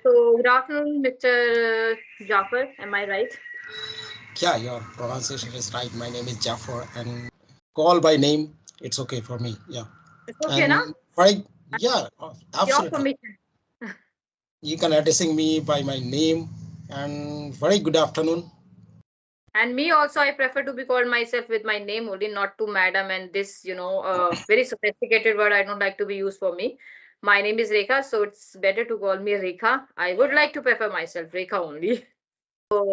So, good afternoon, Mr. Jaffer. Am I right? Yeah, your pronunciation is right. My name is Jafar, and call by name, it's okay for me. Yeah, It's okay, na? and right, yeah, Your absolutely. permission. You can addressing me by my name, and very good afternoon. And me also, I prefer to be called myself with my name only, not to madam and this, very sophisticated word I don't like to be used for me. My name is Rekha, so it's better to call me Rekha. I would like to prefer myself Rekha only. So,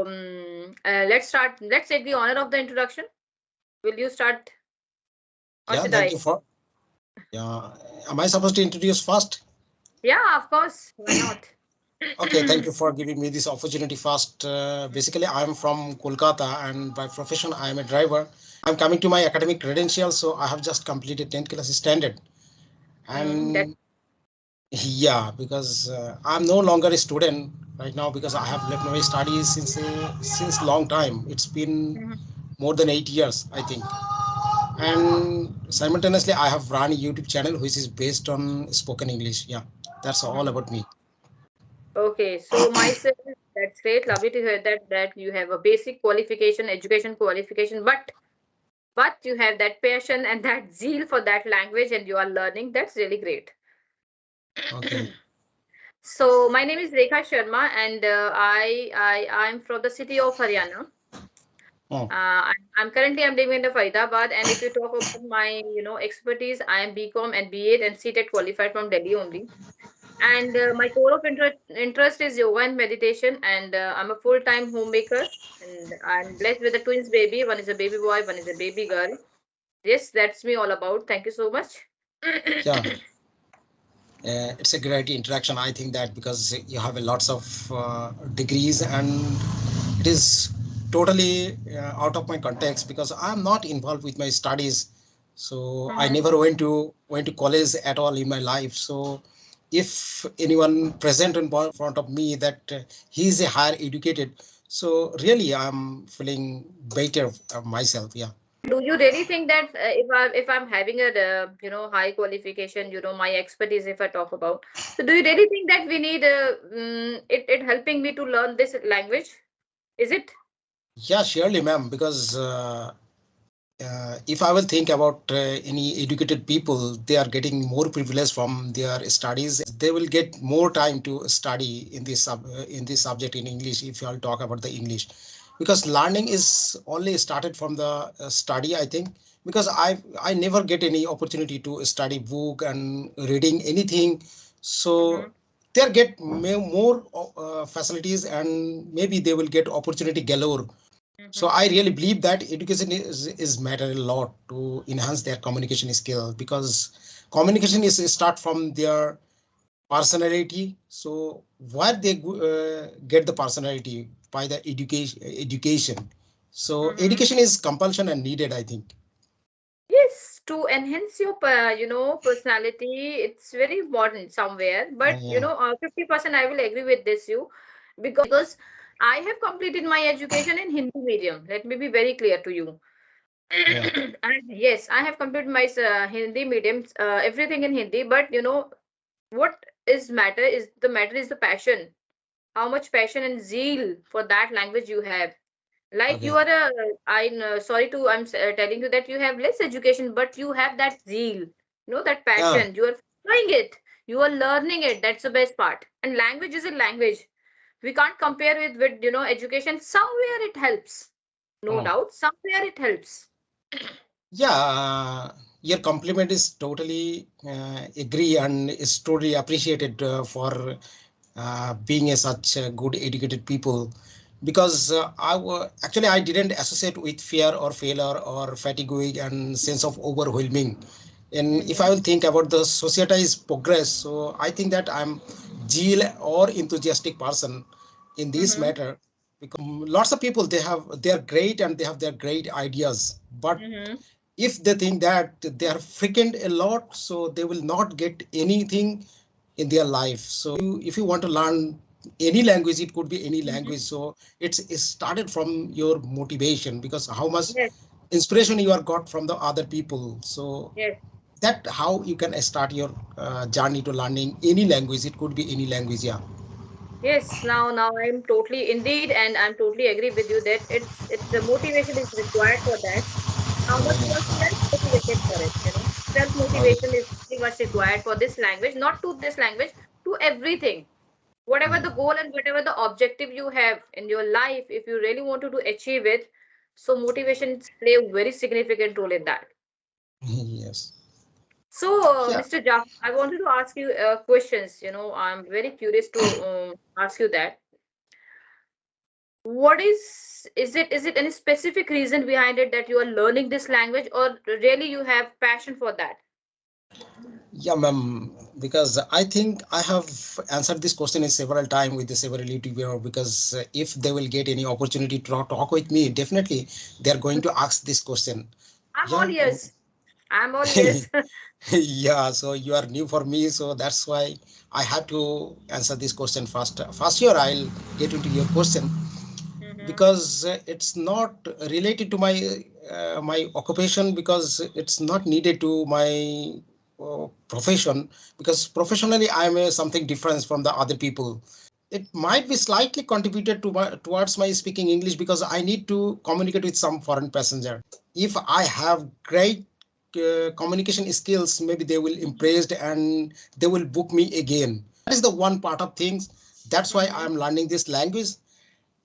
let's start. Let's take the honor of the introduction. Will you start or Yeah, should thank you I? for. Yeah, am I supposed to introduce first? Yeah, of course. Why not? Okay, thank you for giving me this opportunity first. Basically, I'm from Kolkata, and by profession, I am a driver. I'm coming to my academic credentials, so I have just completed 10th class standard, That. and yeah, because I'm no longer a student right now because I have left my studies since long time. It's been Mhm. more than 8 years, I think. And simultaneously, I have run a YouTube channel which is based on spoken English. Yeah, that's all Mhm. about me. Okay, so myself, that's great. Lovely to hear that you have a basic qualification, education qualification, but you have that passion and that zeal for that language and you are learning. That's really great. Okay. So my name is Rekha Sharma and I'm from the city of Haryana. Oh, I'm living in the Faridabad, and if you talk about my expertise, I am BCom and B.Ed and C.Tech qualified from Delhi only. And my core of interest is yoga and meditation, and I'm a full-time homemaker, and I'm blessed with a twins baby. One is a baby boy, one is a baby girl. Yes, that's me all about. Thank you so much. yeah. It's a great interaction. I think that because you have a lots of degrees and it is totally out of my context because I'm not involved with my studies. So I Mhm. never went to college at all in my life. So if anyone present in front of me that he is a higher educated, so really I'm feeling better of myself. Yeah. Do you really think that if I'm having a high qualification, my expertise, if I talk about, so do you really think that we need it helping me to learn this language? Is it? Yeah, surely, ma'am. Because if I will think about any educated people, they are getting more privilege from their studies. They will get more time to study in in this subject in English. If you all talk about the English, because learning is only started from the study, I think. Because I never get any opportunity to study book and reading anything, Mm-hmm. so they get more facilities and maybe they will get opportunity galore. So Mm-hmm. I really believe that education is matter a lot to enhance their communication skill because communication is start from their personality. So where they get the personality by the education. So Mm-hmm. education is compulsion and needed, I think. Yes, to enhance your personality, it's very important somewhere. But Yeah, 50% I will agree with this you because I have completed my education in Hindi medium. Let me be very clear to you. yeah, And yes, I have completed my Hindi medium, everything in Hindi. But what is matter is the passion. How much passion and zeal for that language you have. Like you okay, are a, sorry to telling you that you have less education, but you have that zeal, that yeah, passion. You are doing it. You are learning it. That's the best part. And language is a language. We can't compare it with education. Somewhere it helps, no oh. doubt. Somewhere it helps. Yeah. Your compliment is totally agree and is totally appreciated for being a such good educated people because actually I didn't associate with fear or failure or fatigue and sense of overwhelming. And if I Mm-hmm. will think about the society's progress, so I think that I'm zeal or enthusiastic person in this Mm-hmm. matter because lots of people they are great and they have their great ideas, but Mm-hmm. if they think that they are frequent a lot, so they will not get anything in their life. So if you want to learn any language, it could be any Mm-hmm. language. So it's started from your motivation because how much Yes. inspiration you are got from the other people. So Yes. that how you can start your journey to learning any language. It could be any language. Yeah. Yes, now I'm totally indeed, and I'm totally agree with you that it's the motivation is required for that. How much you are self-motivated for it, Oh, self-motivation is very much required for this language, not to this language, to everything. Whatever the goal and whatever the objective you have in your life, if you really want to achieve it, so motivation play a very significant role in that. yes. So, Yeah. Mr. Jaff, I wanted to ask you questions. I'm very curious to ask you that. What is it any specific reason behind it that you are learning this language, or really you have passion for that? Yeah, ma'am, because I think I have answered this question in several times with the several YouTuber, because if they will get any opportunity to talk with me, definitely they are going to ask this question. I'm all Yeah. ears. I'm all ears. Yeah, so you are new for me, so that's why I have to answer this question first. First, here I'll get into your question, Mm-hmm. because it's not related to my occupation, because it's not needed to my profession, because professionally I'm something different from the other people. It might be slightly contributed to towards my speaking English, because I need to communicate with some foreign passenger. If I have great communication skills, maybe they will impressed and they will book me again. That is the one part of things. That's why Mm-hmm. I'm learning this language.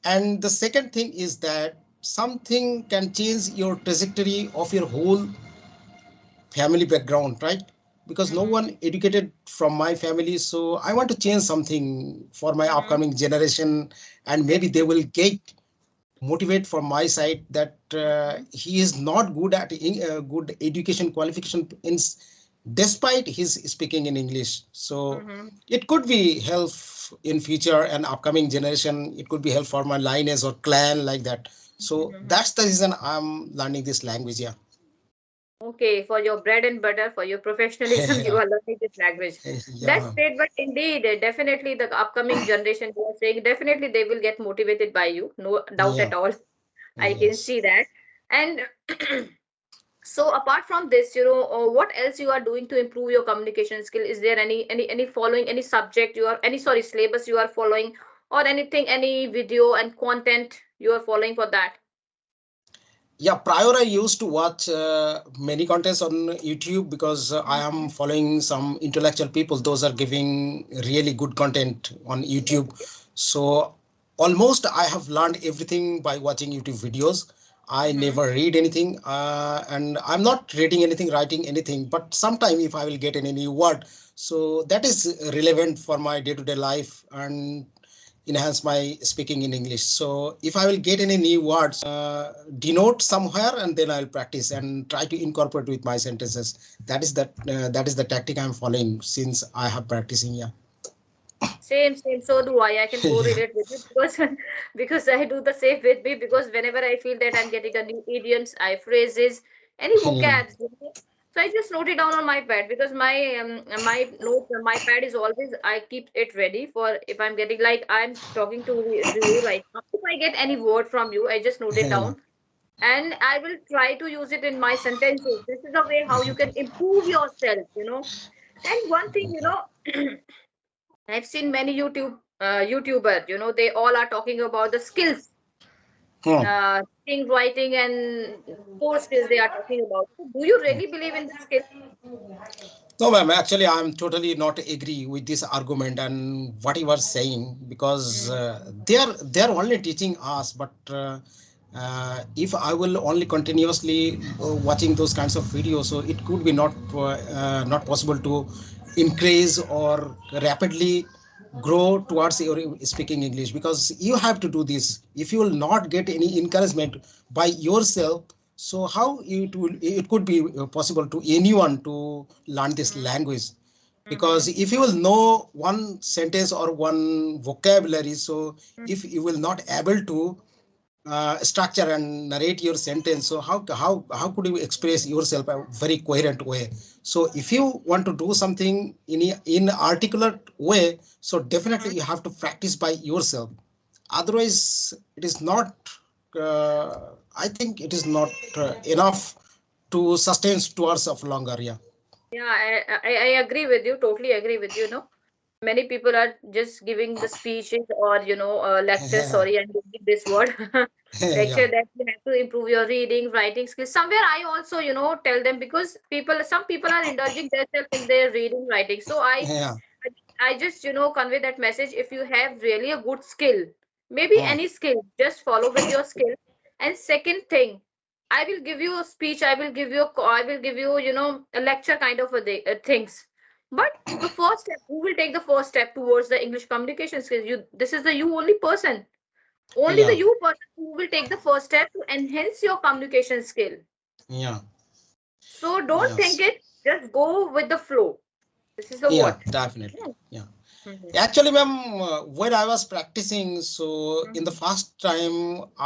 And the second thing is that something can change your trajectory of your whole family background, right? Because no Mm-hmm. one educated from my family, so I want to change something for my Mm-hmm. upcoming generation, and maybe they will get motivate from my side that Mm-hmm. he is not good at good education qualification despite his speaking in English. So Mm-hmm. it could be help in future and upcoming generation. It could be help for my lineage or clan like that. So Mm-hmm. that's the reason I'm learning this language. Yeah. Okay, for your bread and butter, for your professionalism, you Yeah. are learning this language. Yeah, That's ma'am. great, but indeed, definitely the upcoming generation, you are saying, definitely they will get motivated by you, no doubt Yeah. at all. I can Yes. see that. And so, apart from this, what else you are doing to improve your communication skill? Is there any following any subject you are any sorry syllabus you are following, or anything, any video and content you are following for that? Yeah, prior I used to watch many contents on YouTube, because I am Mhm. following some intellectual people. Those are giving really good content on YouTube. Okay. So almost I have learned everything by watching YouTube videos. I Mm-hmm. never read anything, and I'm not reading anything, writing anything. But sometime if I will get any new word, so that is relevant for my day-to-day life and enhance my speaking in English. So if I will get any new words, denote somewhere, and then I'll practice and try to incorporate with my sentences. That is the tactic I'm following since I have practicing. Yeah. Same. So do I. I can Yeah. correlate with you because because I do the same with me. Because whenever I feel that I'm getting a new idioms, I phrases, any Yeah. vocabs, so I just note it down on my pad because my note my pad is always I keep it ready for if I'm getting like I'm talking to you right now. If I get any word from you, I just note it down and I will try to use it in my sentences. This is a way how you can improve yourself. And one thing, I've seen many YouTubers, they all are talking about the skills, Hmm. reading, writing, and core skills they are talking about. So do you really believe in the skill? No, ma'am. Actually, I'm totally not agree with this argument and what you are saying, because Mm, they are only teaching us. But if I will only continuously watching those kinds of videos, so it could be not possible to increase or rapidly grow towards your speaking English, because you have to do this. If you will not get any encouragement by yourself, so how it could be possible to anyone to learn this mm, language? Because mm, if you will know one sentence or one vocabulary, so mm, if you will not able to structure and narrate your sentence, so how could you express yourself a very coherent way? So if you want to do something in articulate way, so definitely mm. you have to practice by yourself. Otherwise it is not I think it is not enough to sustain towards of longer. Yeah. Yeah, I agree with you. Totally agree with you. Many people are just giving the speeches or lectures. Yeah. Sorry, I'm using this word. Yeah. Lecture that you have to improve your reading, writing skills. Somewhere I also tell them, because some people are indulging themselves in their reading, writing. So Yeah. I just convey that message. If you have really a good skill, maybe Mm. any skill, just follow with your skill. And second thing, I will give you a speech. I will give you I will give you a lecture kind of things. But the first step, who will take the first step towards the English communication skills? You. This is the you only person. Only the Yeah. you person who will take the first step to enhance your communication skill. Yeah. So don't think Yes. it. Just go with the flow. This is the Yeah. what. Definitely. Yeah. Yeah. Mhm. Actually, ma'am, when I was practicing, so in the Mhm. first time,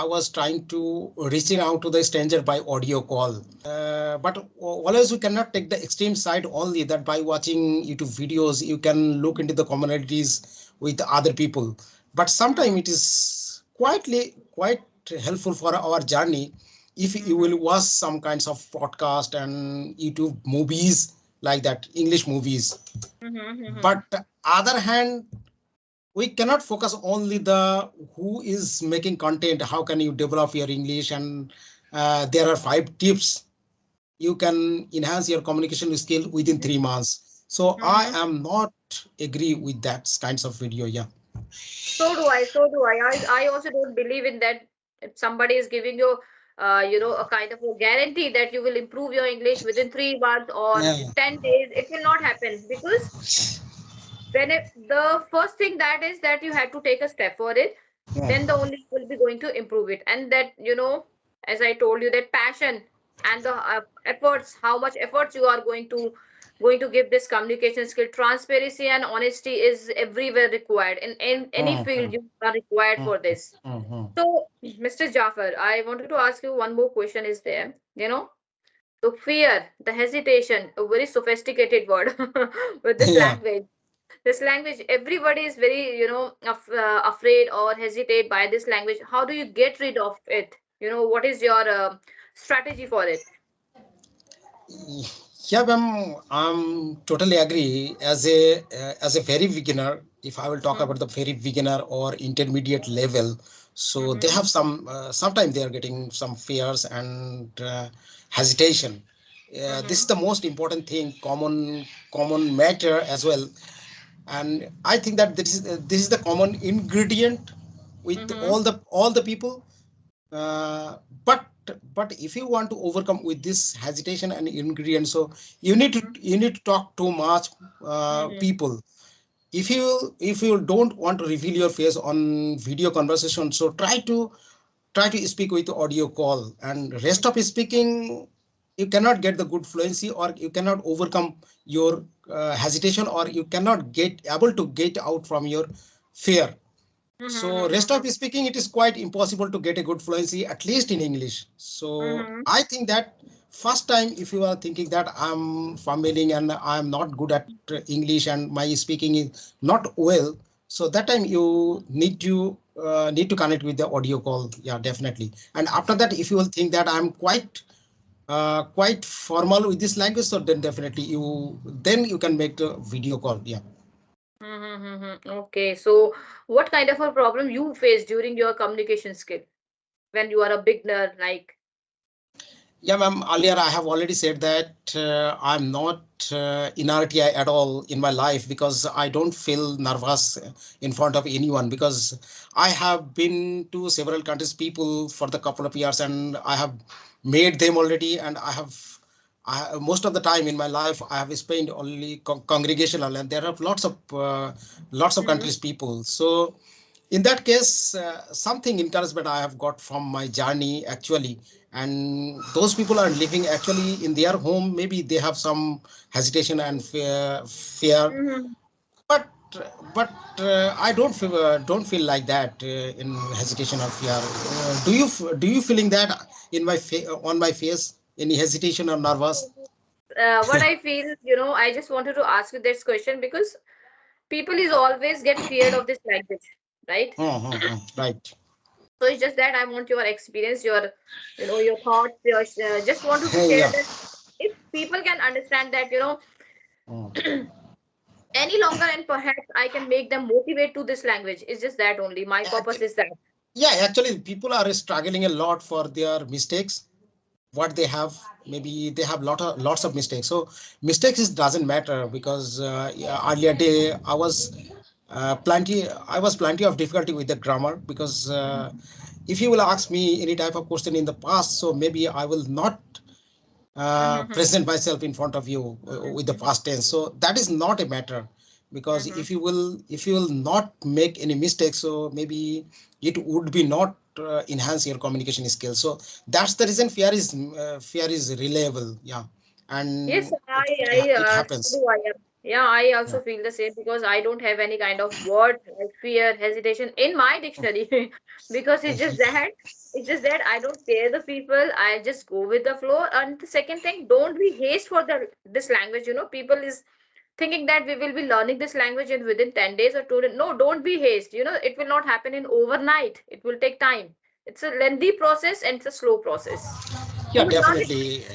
I was trying to reaching out to the stranger by audio call. But always we cannot take the extreme side only that by watching YouTube videos, you can look into the commonalities with other people. But sometimes Mhm. it is quite helpful for our journey if you Mhm. will watch some kinds of podcast and YouTube movies like that, English movies. Mhm. Mhm. But other hand, we cannot focus only the who is making content, how can you develop your English, and there are 5 tips you can enhance your communication skill within Mhm. 3 months. So I Mhm. am not agree with that kinds of video. Yeah. So do I. So do I. I also don't believe in that. If somebody is giving you, a kind of a guarantee that you will improve your English within 3 months or Yeah. 10 days, it will not happen, because the first thing that is that you have to take a step for it. Yeah. Then the only you will be going to improve it. And that, as I told you, that passion and the efforts, how much efforts you are going to give this communication skill. Transparency and honesty is everywhere required. In any field, Mhm. you are required for this. Mhm. So, Mr. Jafar, I wanted to ask you one more question. Is there, the fear, the hesitation, a very sophisticated word with this Yeah. language. This language, everybody is very afraid or hesitate by this language. How do you get rid of it? What is your strategy for it? Yeah, ma'am, I'm totally agree. As a very beginner, if I will talk about the Mhm. very beginner or intermediate level, so they Mhm. have some. Sometimes they are getting some fears and hesitation. This is Mhm. the most important thing, common matter as well, and I think that this is the common ingredient with Mhm. all the people. uh, but if you want to overcome with this hesitation and ingredient, so Mhm. you need to talk to much Mhm. people. If you don't want to reveal your face on video conversation, so try to speak with audio call, and rest of speaking you cannot get the good fluency, or you cannot overcome your hesitation, or you cannot get able to get out from your fear. So rest of Mhm. speaking, it is quite impossible to get a good fluency, at least in English. So Mhm. I think that first time, if you are thinking that I'm fumbling and I'm not good at English and my speaking is not well, so that time you need to connect with the audio call. Yeah, definitely. And after that, Mhm. if you will think that I'm quite formal with this language, so then definitely you can make the video call. Yeah. Mhm. Okay, so what kind of a problem you face during your communication skill when you are a beginner, like? Yeah, ma'am. Earlier, I have already said that I'm not inertia at all in my life, because I don't feel nervous in front of anyone, because I have been to several countries, people for the couple of years, and I have made them already, and most of the time in my life I have spent only congregational, and there are lots of Mhm. countries people. So in that case, something encouragement I have got from my journey actually, and those people are living actually in their home, maybe they have some hesitation and fear, Mhm. but I don't feel like that in hesitation or fear. Do you feeling that in on my face, any hesitation or nervous? What I feel, I just wanted to ask you this question, because people is always get feared of this language, right? Right. So it's just that I want your experience, your thoughts, just wanted to share Yeah. that if people can understand that, Mm. any longer, and perhaps I can make them motivate to this language. It's just that only. My purpose Actually, is that. yeah, actually, people are struggling a lot for their mistakes. What they have, maybe they have lots of mistakes. So mistakes doesn't matter because yeah, earlier day I was plenty of difficulty with the grammar because if you will ask me any type of question in the past, so maybe I will not present myself in front of you with the past tense. So that is not a matter, because if you will not make any mistakes, so maybe it would be not enhance your communication skills. So that's the reason fear is reliable. Yeah, Yes, and it so happens. do I. Yeah, I Yeah. also feel the same because I don't have any kind of word like fear, hesitation in my dictionary because it's just that I don't scare the people. I just go with the flow. And the second thing, don't be haste for this language. You know, people is thinking that we will be learning this language in within 10 days or 2 days. No, don't be haste. You know, it will not happen in overnight. It will take time. It's a lengthy process and it's a slow process. You Yeah, will learn it. definitely.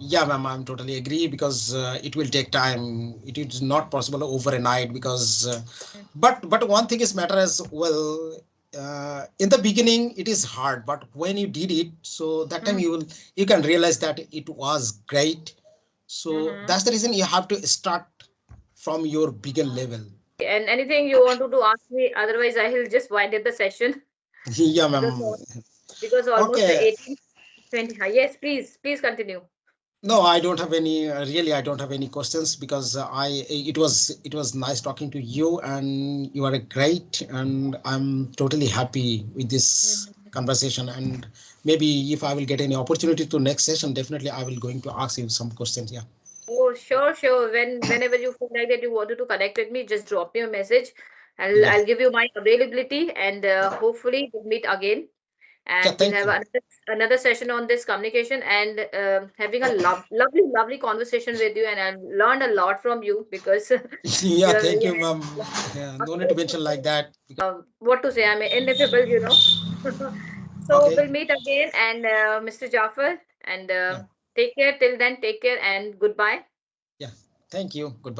Yeah, ma'am, I'm totally agree because it will take time. It is not possible overnight because, but one thing is matter as well. In the beginning, it is hard, but when you did it, so that time you can realize that it was great. So Mm-hmm. that's the reason you have to start from your begin level. And anything you wanted to ask me, otherwise I will just wind up the session Yeah, because ma'am. because almost the Okay. 18, 20. Yes, please continue. No, I don't have any. Really, I don't have any questions because it was nice talking to you, and you are a great, and I'm totally happy with this Mhm. conversation. And maybe if I will get any opportunity to next session, definitely I will going to ask you some questions. Yeah. Oh, sure. Whenever you feel like that you wanted to connect with me, just drop me a message. Yeah. I'll give you my availability, and hopefully we'll meet again, Yeah. and we'll Thank have you. another session on this communication, and having a lovely conversation with you. And I've learned a lot from you because Yeah. you are Thank very you, ma'am. Yeah. No need to mention like that. what to say, I'm ineffable, you know. So Okay. we'll meet again, and Mr. Jaffer, and Yeah. take care till then, take care and goodbye. Yeah. Thank you. Goodbye.